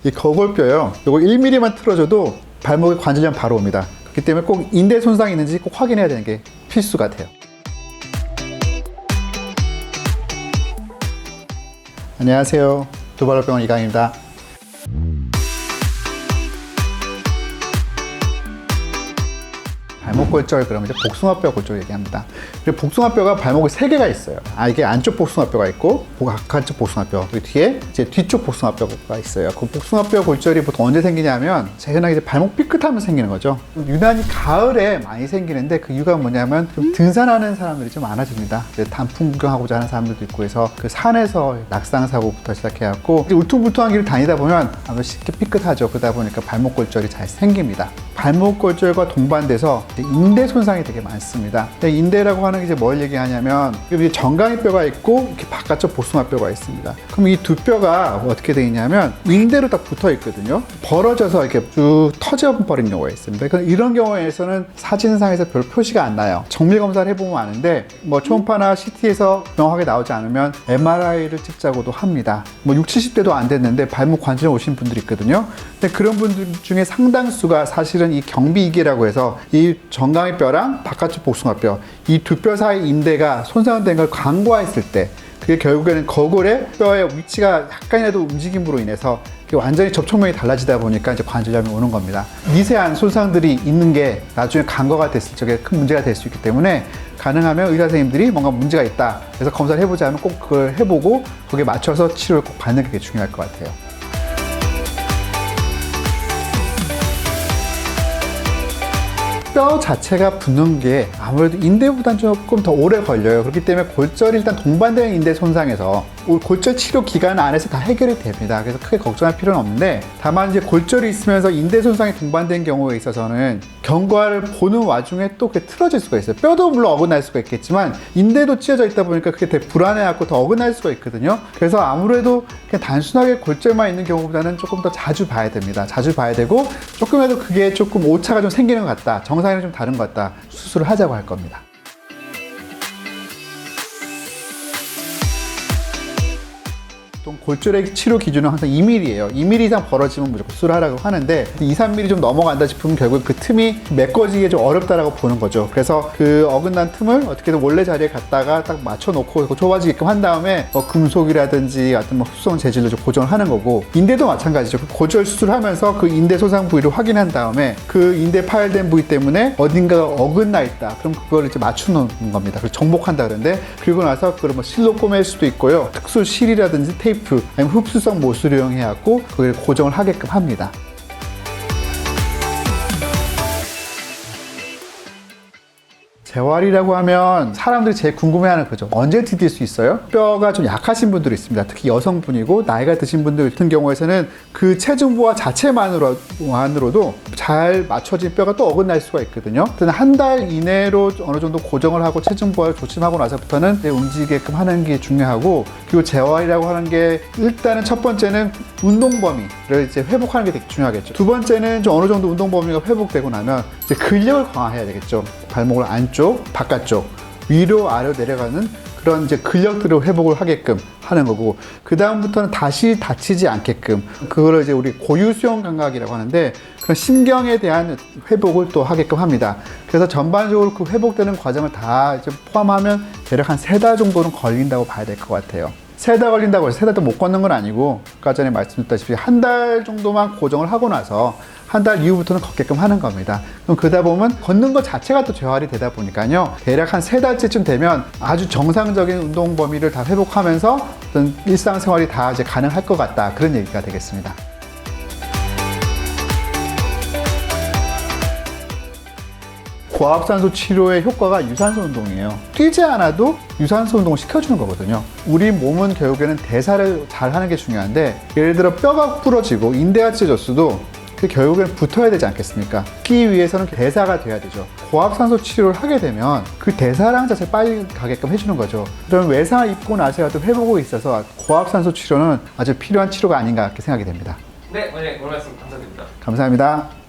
이 거골뼈요. 이거 1mm만 틀어줘도 발목에 관절염 바로 옵니다. 그렇기 때문에 꼭 인대 손상이 있는지 꼭 확인해야 되는 게 필수 같아요. 안녕하세요. 두발로병원 이강입니다. 발목 골절 그러면 이제 복숭아뼈 골절 얘기합니다. 그리고 복숭아뼈가 발목에 3개가 있어요. 이게 안쪽 복숭아뼈가 있고 바깥쪽 복숭아뼈, 그리고 뒤에 이제 뒤쪽 복숭아뼈가 있어요. 그 복숭아뼈 골절이 보통 언제 생기냐면 재현하게 이제 발목 삐끗하면 생기는 거죠. 유난히 가을에 많이 생기는데 그 이유가 뭐냐면 좀 등산하는 사람들이 좀 많아집니다. 단풍 구경하고자 하는 사람들도 있고 해서 그 산에서 낙상 사고부터 시작해갖고 울퉁불퉁한 길을 다니다 보면 아무래도 쉽게 삐끗하죠. 그러다 보니까 발목 골절이 잘 생깁니다. 발목 골절과 동반돼서 인대 손상이 되게 많습니다. 인대라고 하는 게 이제 뭘 얘기하냐면 정강이뼈가 있고 이렇게 바깥쪽 복숭아뼈가 있습니다. 그럼 이 두 뼈가 어떻게 되어 있냐면 인대로 딱 붙어 있거든요. 벌어져서 이렇게 쭉 터져 버린 경우가 있습니다. 이런 경우에서는 사진상에서 별 표시가 안 나요. 정밀 검사를 해보면 아는데 뭐 초음파나 CT에서 명확하게 나오지 않으면 MRI를 찍자고도 합니다. 뭐 60, 70대도 안 됐는데 발목 관절염 오신 분들이 있거든요. 근데 그런 분들 중에 상당수가 사실은 이 경비이계라고 해서 이 정강이뼈랑 바깥쪽 복숭아뼈 이 두 뼈 사이 인대가 손상된 걸 간과했을 때 그게 결국에는 거골의 뼈의 위치가 약간이라도 움직임으로 인해서 완전히 접촉면이 달라지다 보니까 이제 관절염이 오는 겁니다. 미세한 손상들이 있는 게 나중에 간과가 됐을 적에 큰 문제가 될 수 있기 때문에 가능하면 의사 선생님들이 뭔가 문제가 있다 그래서 검사를 해보자 하면 꼭 그걸 해보고 거기에 맞춰서 치료를 꼭 받는 게 중요할 것 같아요. 뼈 자체가 붙는 게 아무래도 인대보다는 조금 더 오래 걸려요. 그렇기 때문에 골절이 일단 동반되는 인대 손상에서 골절 치료 기간 안에서 다 해결이 됩니다. 그래서 크게 걱정할 필요는 없는데 다만 이제 골절이 있으면서 인대 손상이 동반된 경우에 있어서는 경과를 보는 와중에 또 그게 틀어질 수가 있어요. 뼈도 물론 어긋날 수가 있겠지만 인대도 찢어져 있다 보니까 그게 되게 불안해갖고 더 어긋날 수가 있거든요. 그래서 아무래도 그냥 단순하게 골절만 있는 경우보다는 조금 더 자주 봐야 됩니다. 자주 봐야 되고 조금이라도 그게 조금 오차가 좀 생기는 것 같다. 정상이랑 좀 다른 것 같다. 수술을 하자고 할 겁니다. 골절의 치료 기준은 항상 2mm예요. 2mm 이상 벌어지면 무조건 수술하라고 하는데 2, 3mm 좀 넘어간다 싶으면 결국 그 틈이 메꿔지기 좀 어렵다라고 보는 거죠. 그래서 그 어긋난 틈을 어떻게든 원래 자리에 갖다가 딱 맞춰놓고 좁아지게끔 한 다음에 금속이라든지 어떤 흡수성 재질로 좀 고정을 하는 거고 인대도 마찬가지죠. 골절 수술하면서 그 인대 손상 부위를 확인한 다음에 그 인대 파열된 부위 때문에 어딘가가 어긋나 있다. 그럼 그걸 이제 맞춰놓는 겁니다. 그래서 정복한다 그러는데 그리고 나서 그걸 뭐 실로 꼬맬 수도 있고요. 특수 실이라든지 테이프 아니면 흡수성 못을 이용해갖고 그걸 고정을 하게끔 합니다. 재활이라고 하면 사람들이 제일 궁금해하는 거죠. 언제 디딜 수 있어요? 뼈가 좀 약하신 분들이 있습니다. 특히 여성분이고 나이가 드신 분들 같은 경우에는 그 체중부하 자체만으로도 잘 맞춰진 뼈가 또 어긋날 수가 있거든요. 한 달 이내로 어느 정도 고정을 하고 체중부하를 조심하고 나서부터는 움직이게끔 하는 게 중요하고 그리고 재활이라고 하는 게 일단은 첫 번째는 운동 범위를 이제 회복하는 게 되게 중요하겠죠. 두 번째는 좀 어느 정도 운동 범위가 회복되고 나면 이제 근력을 강화해야 되겠죠. 발목을 안쪽, 바깥쪽, 위로 아래로 내려가는 그런 이제 근력들을 회복을 하게끔 하는 거고 그 다음부터는 다시 다치지 않게끔 그거를 이제 우리 고유수용 감각이라고 하는데 그런 신경에 대한 회복을 또 하게끔 합니다. 그래서 전반적으로 그 회복되는 과정을 다 이제 포함하면 대략 한 3달 정도는 걸린다고 봐야 될 것 같아요. 3달 걸린다고 해서 3달도 못 걷는 건 아니고 아까 전에 말씀드렸다시피 한 달 정도만 고정을 하고 나서 한 달 이후부터는 걷게끔 하는 겁니다. 그럼 그러다 보면 걷는 것 자체가 또 재활이 되다 보니까요. 대략 한 3달째쯤 되면 아주 정상적인 운동 범위를 다 회복하면서 어떤 일상생활이 다 이제 가능할 것 같다. 그런 얘기가 되겠습니다. 고압산소 치료의 효과가 유산소 운동이에요. 뛰지 않아도 유산소 운동을 시켜주는 거거든요. 우리 몸은 결국에는 대사를 잘 하는 게 중요한데 예를 들어 뼈가 부러지고 인대가 찢어졌어도 그 결국엔 붙어야 되지 않겠습니까? 붙기 위해서는 대사가 돼야 되죠. 고압산소 치료를 하게 되면 그 대사량 자체를 빨리 가게끔 해주는 거죠. 그럼 외상을 입고 나서라도 회복이 있어서 고압산소 치료는 아주 필요한 치료가 아닌가 이렇게 생각이 됩니다. 네, 오늘 말씀 감사드립니다. 감사합니다.